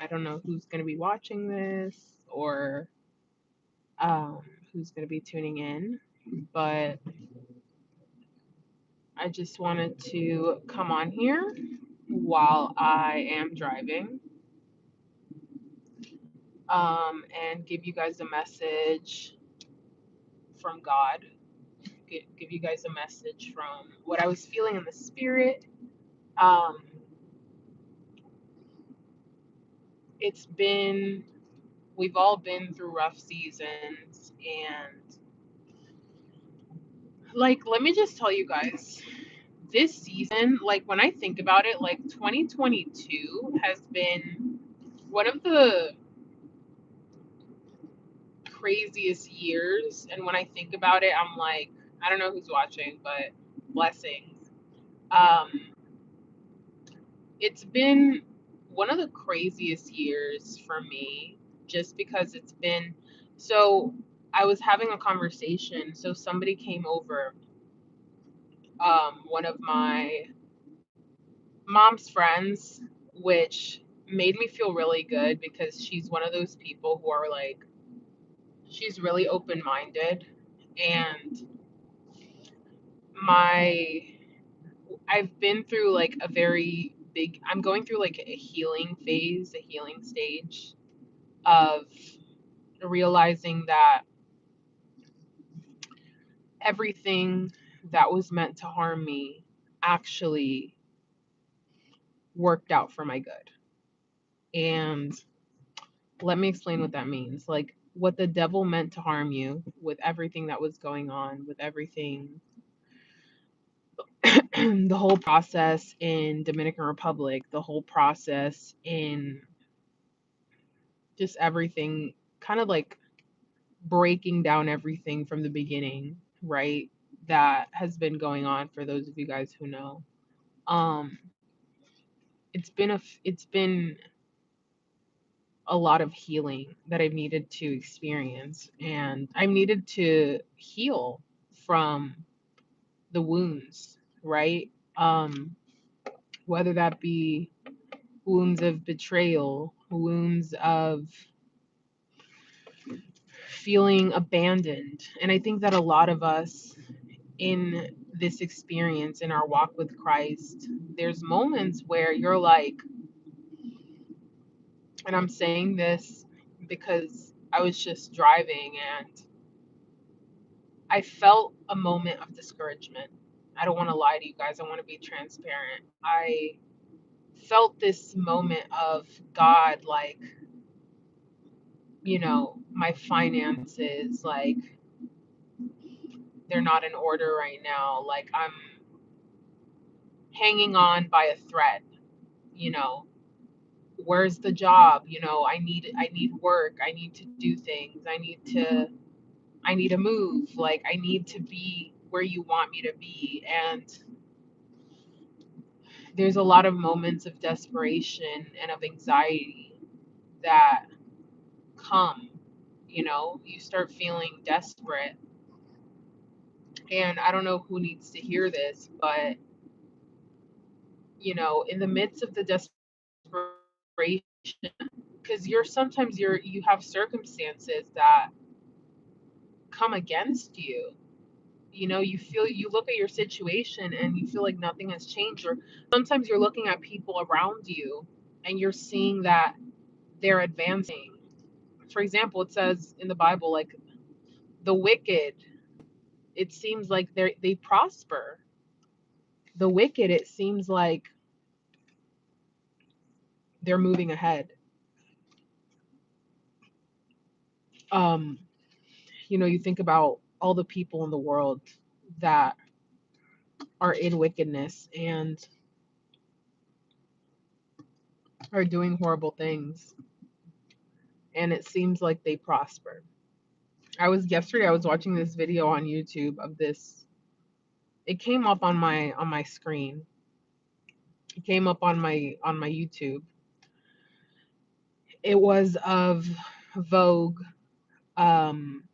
I don't know who's going to be watching this or um, who's going to be tuning in, but I just wanted to come on here while I am driving and give you guys a message from God, give you guys a message from what I was feeling in the spirit. Um, it's been, we've all been through rough seasons, and like, let me just tell you guys, this season, like, when I think about it, like, 2022 has been one of the craziest years. And when I think about it, I'm like, I don't know who's watching, but blessings. Um, it's been one of the craziest years for me just because it's been so. I was having a conversation. So somebody came over, one of my mom's friends, which made me feel really good because she's one of those people who are like, she's really open minded. And my I've been through like a very big, I'm going through like a healing phase, a healing stage of realizing that everything that was meant to harm me actually worked out for my good. And let me explain what that means. Like, what the devil meant to harm you, with everything that was going on, with everything, the whole process in Dominican Republic, the whole process in just everything, kind of like breaking down everything from the beginning, right? That has been going on for those of you guys who know. Um it's been a lot of healing that I've needed to experience, and I've needed to heal from the wounds, right? Um whether that be wounds of betrayal, wounds of feeling abandoned. And I think that a lot of us in this experience in our walk with Christ, there's moments where you're like, and I'm saying this because I was just driving and I felt a moment of discouragement. I don't want to lie to you guys, I want to be transparent. I felt this moment of God, like, my finances, like, they're not in order right now. Like, I'm hanging on by a thread, you know where's the job? I need work, I need to do things, I need to move, like, I need to be where you want me to be. And there's a lot of moments of desperation and of anxiety that come. You start feeling desperate, and I don't know who needs to hear this, but in the midst of the desperation, because you have circumstances that come against you. You look at your situation and you feel like nothing has changed, or sometimes you're looking at people around you and you're seeing that they're advancing. For example, it says in the Bible, like, the wicked, it seems like they prosper. The wicked, it seems like they're moving ahead. um you think about all the people in the world that are in wickedness and are doing horrible things, and it seems like they prosper. I was watching this video on YouTube of this. It came up on my screen. It came up on my YouTube. It was of Vogue, um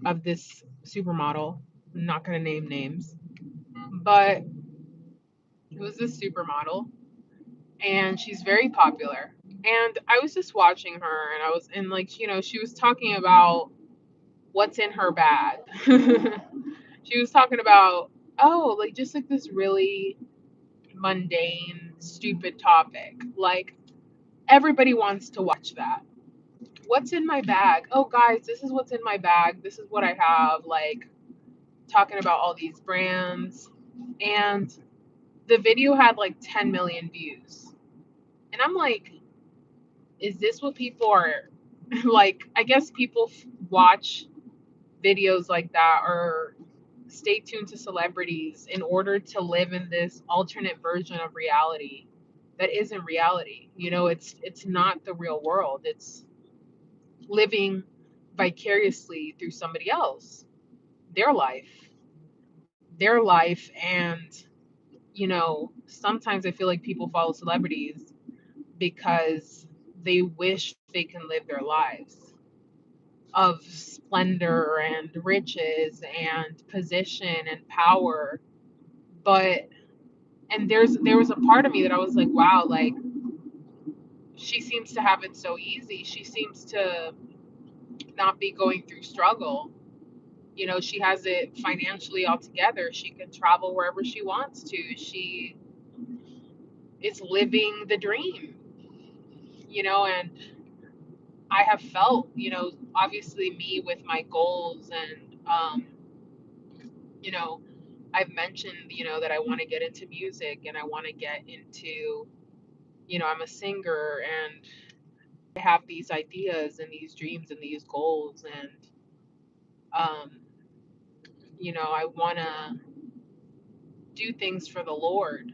of this supermodel. I'm not going to name names, but it was this supermodel, and she's very popular. And I was just watching her, and I was in like, she was talking about what's in her bag. She was talking about, oh, like just like this really mundane, stupid topic. Like everybody wants to watch that. What's in my bag? Oh, guys, this is what's in my bag. This is what I have. Like talking about all these brands. And the video had like 10 million views. And I'm like, is this what people are like? I guess people watch videos like that or stay tuned to celebrities in order to live in this alternate version of reality that isn't reality. It's not the real world. It's living vicariously through somebody else, their life, and sometimes I feel like people follow celebrities because they wish they can live their lives of splendor and riches and position and power. But and there was a part of me that I was like, wow, like she seems to have it so easy. She seems to not be going through struggle. She has it financially all together. She can travel wherever she wants to. She is living the dream, and I have felt, obviously me with my goals and, you know, I've mentioned, that I want to get into music and I want to get into, I'm a singer and I have these ideas and these dreams and these goals. And, um, I want to do things for the Lord,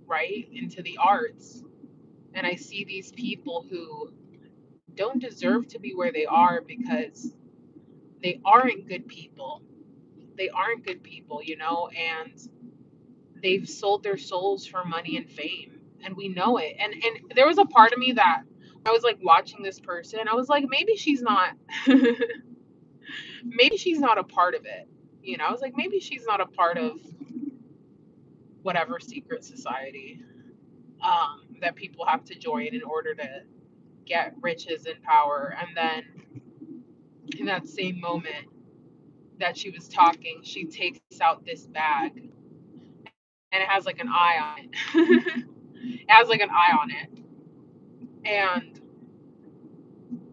right? Into the arts. And I see these people who don't deserve to be where they are because they aren't good people. They aren't good people, and they've sold their souls for money and fame. And we know it. And there was a part of me that I was like watching this person. I was like, maybe she's not maybe she's not a part of it. I was like, maybe she's not a part of whatever secret society that people have to join in order to get riches and power. And then in that same moment that she was talking, she takes out this bag and it has like an eye on it. It has like an eye on it. And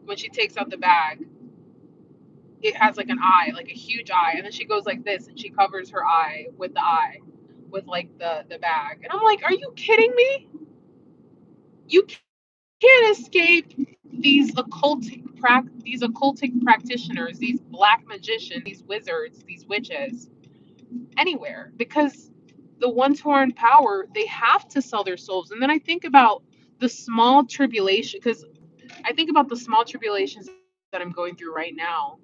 when she takes out the bag, it has like an eye, like a huge eye. And then she goes like this and she covers her eye with like the bag. And I'm like, are you kidding me? You can't escape these occultic practitioners, these black magicians, these wizards, these witches, anywhere, because the ones who are in power, they have to sell their souls. And then I think about the small tribulation, because I think about the small tribulations that I'm going through right now.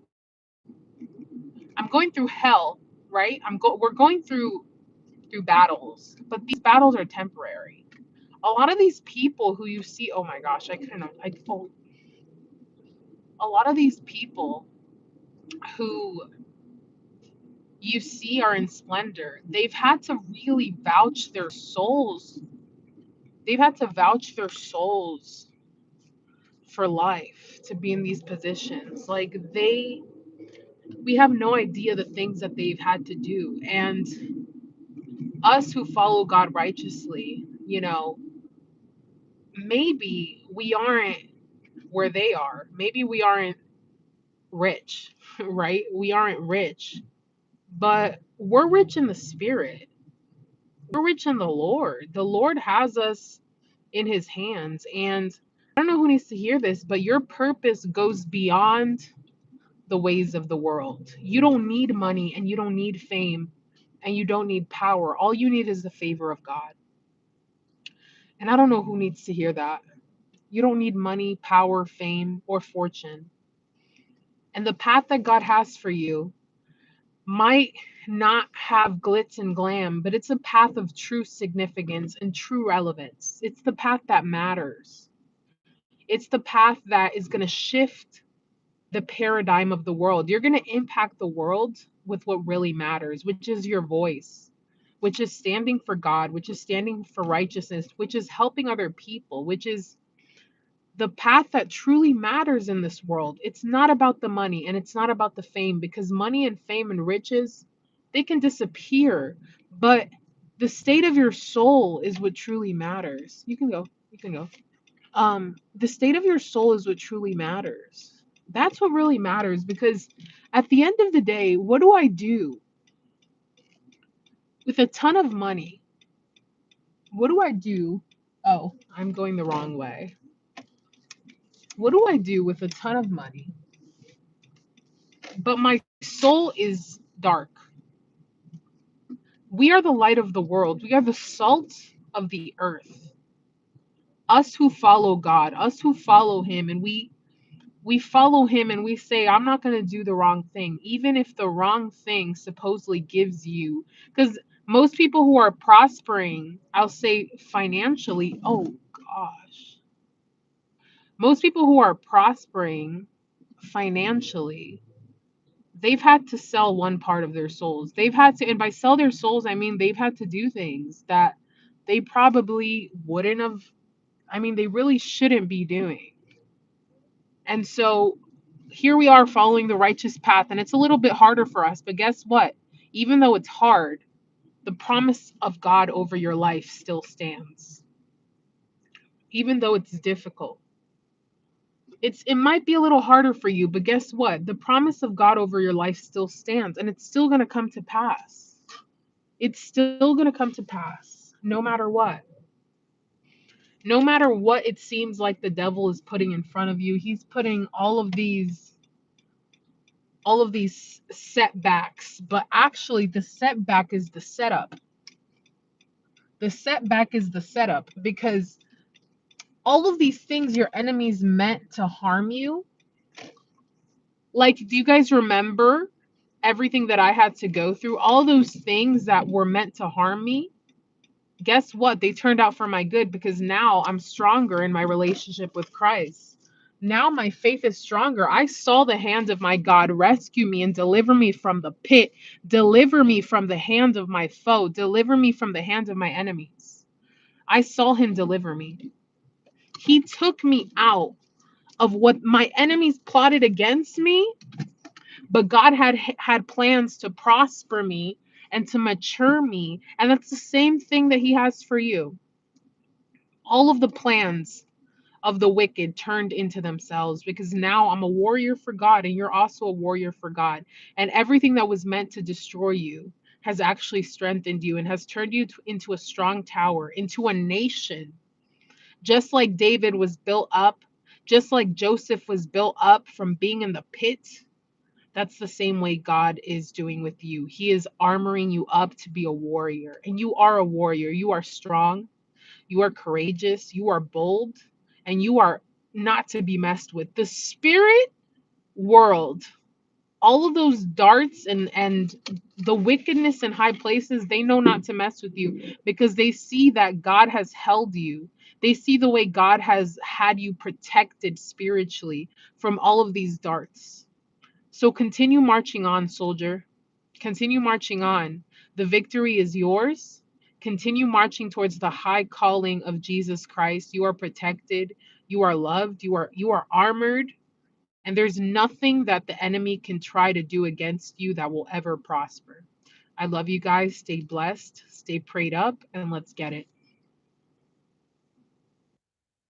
I'm going through hell, right? We're going through battles, but these battles are temporary. A lot of these people who you see, oh my gosh, a lot of these people who you see are in splendor, they've had to really vouch their souls. They've had to vouch their souls for life to be in these positions. Like we have no idea the things that they've had to do. And us who follow God righteously, maybe we aren't where they are. Maybe we aren't rich, right? We aren't rich, but we're rich in the spirit. We're rich in the Lord. The Lord has us in his hands. And I don't know who needs to hear this, but your purpose goes beyond the ways of the world. You don't need money and you don't need fame and you don't need power. All you need is the favor of God. And I don't know who needs to hear that. You don't need money, power, fame, or fortune. And the path that God has for you might not have glitz and glam, but it's a path of true significance and true relevance. It's the path that matters. It's the path that is going to shift the paradigm of the world. You're going to impact the world with what really matters, which is your voice, which is standing for God, which is standing for righteousness, which is helping other people, which is the path that truly matters in this world. It's not about the money and it's not about the fame, because money and fame and riches, they can disappear. But the state of your soul is what truly matters. You can go. You can go. The state of your soul is what truly matters. That's what really matters, because at the end of the day, what do I do with a ton of money? What do I do? Oh, I'm going the wrong way. What do I do with a ton of money, but my soul is dark? We are the light of the world. We are the salt of the earth. Us who follow God, us who follow him, and we follow him and we say, I'm not going to do the wrong thing, even if the wrong thing supposedly gives you, because most people who are prospering, I'll say financially, oh gosh, most people who are prospering financially, they've had to sell one part of their souls. They've had to, and by sell their souls, I mean they've had to do things that they probably wouldn't have, I mean, they really shouldn't be doing. And so here we are following the righteous path, and it's a little bit harder for us. But guess what? Even though it's hard, the promise of God over your life still stands. Even though it's difficult, it might be a little harder for you, but guess what? The promise of God over your life still stands, and it's still going to come to pass. It's still going to come to pass, no matter what. No matter what it seems like the devil is putting in front of you, he's putting all of these setbacks, but actually the setback is the setup. The setback is the setup, because all of these things your enemies meant to harm you. Like, do you guys remember everything that I had to go through? All those things that were meant to harm me, guess what? They turned out for my good, because now I'm stronger in my relationship with Christ. Now my faith is stronger. I saw the hand of my God rescue me and deliver me from the pit, deliver me from the hand of my foe, deliver me from the hand of my enemies. I saw him deliver me. He took me out of what my enemies plotted against me, but God had plans to prosper me and to mature me. And that's the same thing that he has for you. All of the plans of the wicked turned into themselves, because now I'm a warrior for God and you're also a warrior for God. And everything that was meant to destroy you has actually strengthened you and has turned you into a strong tower, into a nation. Just like David was built up, just like Joseph was built up from being in the pit, that's the same way God is doing with you. He is armoring you up to be a warrior. And you are a warrior. You are strong. You are courageous. You are bold. And you are not to be messed with. The spirit world, all of those darts and the wickedness in high places, they know not to mess with you, because they see that God has held you. They see the way God has had you protected spiritually from all of these darts. So continue marching on, soldier. Continue marching on. The victory is yours. Continue marching towards the high calling of Jesus Christ. You are protected. You are loved. You are armored. And there's nothing that the enemy can try to do against you that will ever prosper. I love you guys. Stay blessed. Stay prayed up, and let's get it.